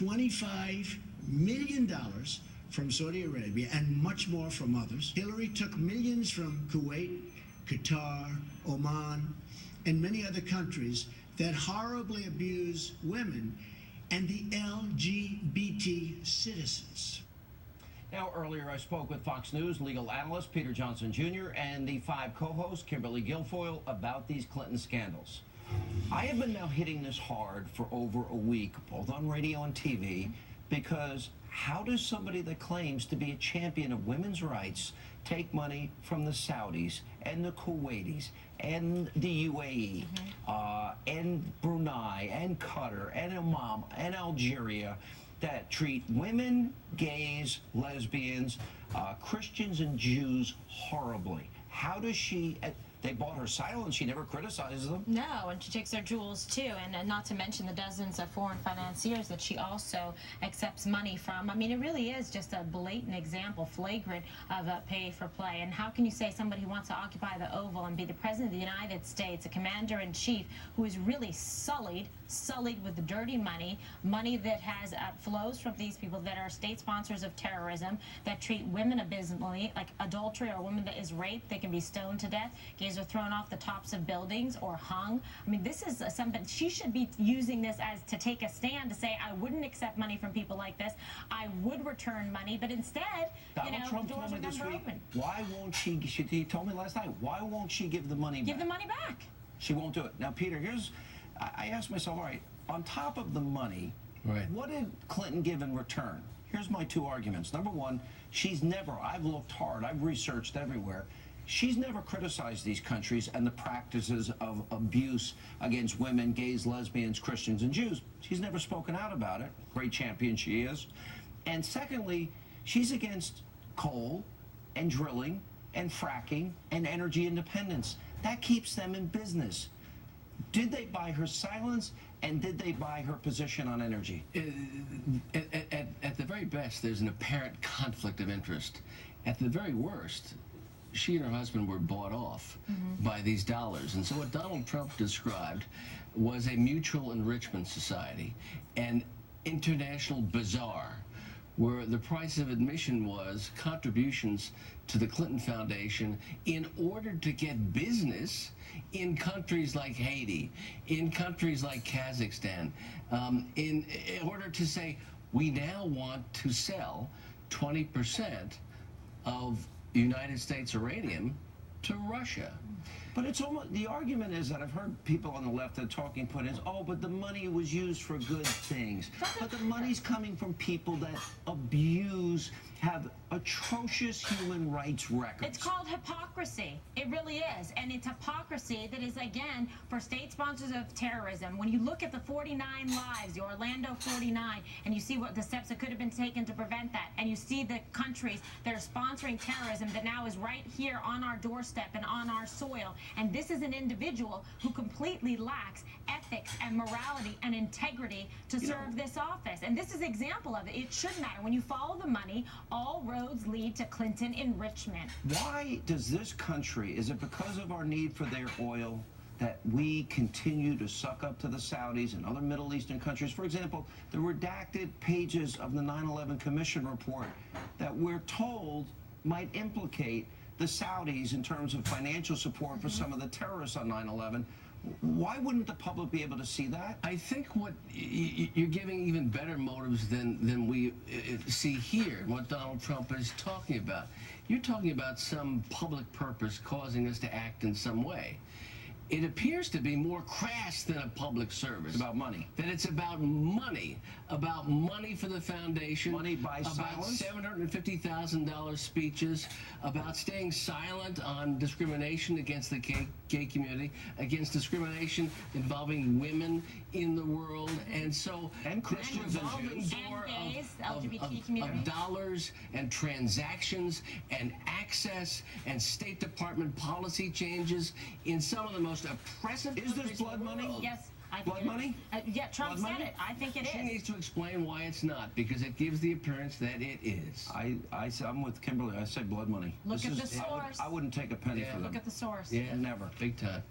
$25 million from Saudi Arabia and much more from others. Hillary took millions from Kuwait, Qatar, Oman, and many other countries that horribly abuse women and the LGBT citizens. Now, earlier I spoke with Fox News legal analyst Peter Johnson Jr. and the 5 co-hosts Kimberly Guilfoyle about these Clinton scandals. I have been now hitting this hard for over a week, both on radio and TV, because how does somebody that claims to be a champion of women's rights take money from the Saudis and the Kuwaitis and the UAE and Brunei and Qatar and Oman and Algeria that treat women, gays, lesbians, Christians and Jews horribly? How does she... They bought her silence. She never criticizes them. No, and she takes their jewels, too. And not to mention the dozens of foreign financiers that she also accepts money from. I mean, it really is just a blatant example, flagrant, of pay for play. And how can you say somebody who wants to occupy the Oval and be the President of the United States, a commander-in-chief, who is really sullied with the dirty money that has flows from these people that are state sponsors of terrorism, that treat women abysmally, like adultery or a woman that is raped, they can be stoned to death. Gays are thrown off the tops of buildings or hung. I mean, this is something she should be using this as to take a stand to say, I wouldn't accept money from people like this. I would return money, but instead, Donald Trump told me this week, why won't she, he told me last night, why won't she give the money back? Give the money back. She won't do it. Now, Peter, I asked myself, all right, on top of the money, what did Clinton give in return? Here's my 2 arguments. Number one, she's never, I've looked hard, I've researched everywhere, she's never criticized these countries and the practices of abuse against women, gays, lesbians, Christians, and Jews. She's never spoken out about it. Great champion she is. And secondly, she's against coal and drilling and fracking and energy independence. That keeps them in business. Did they buy her silence, and did they buy her position on energy? At the very best, there's an apparent conflict of interest. At the very worst, she and her husband were bought off by these dollars. And so what Donald Trump described was a mutual enrichment society, an international bazaar, where the price of admission was contributions to the Clinton Foundation in order to get business in countries like Haiti, in countries like Kazakhstan, in order to say, we now want to sell 20% of United States uranium to Russia. But it's almost, the argument is that I've heard people on the left, the talking point is, oh, but the money was used for good things. But the money's coming from people that abuse, have atrocious human rights records. It's called hypocrisy. It really is. And it's hypocrisy that is, again, for state sponsors of terrorism. When you look at the 49 lives, the Orlando 49, and you see what the steps that could have been taken to prevent that, and you see the countries that are sponsoring terrorism that now is right here on our doorstep and on our soil. And this is an individual who completely lacks ethics and morality and integrity to serve this office. And this is an example of it. It should matter. When you follow the money, all roads lead to Clinton enrichment. Why does this country, is it because of our need for their oil, that we continue to suck up to the Saudis and other Middle Eastern countries? For example, the redacted pages of the 9/11 Commission report that we're told might implicate the Saudis in terms of financial support for some of the terrorists on 9/11. Why wouldn't the public be able to see that? I think what you're giving even better motives than we see here, what Donald Trump is talking about. You're talking about some public purpose causing us to act in some way. It appears to be more crass than a public service. It's about money. That it's about money for the foundation. Money by about silence? $750,000 speeches, about staying silent on discrimination against the gay community, against discrimination involving women in the world, and so and Christians and gays, LGBT community. of dollars and transactions and access and State Department policy changes in some of the most oppressive countries. Is this blood in the money? world. Yes. Blood money? Yeah, Trump said it. I think it is. She needs to explain why it's not, because it gives the appearance that it is. I'm with Kimberly. I say blood money. Look at the source. I wouldn't take a penny for them. Look at the source. Yeah, never. Big time.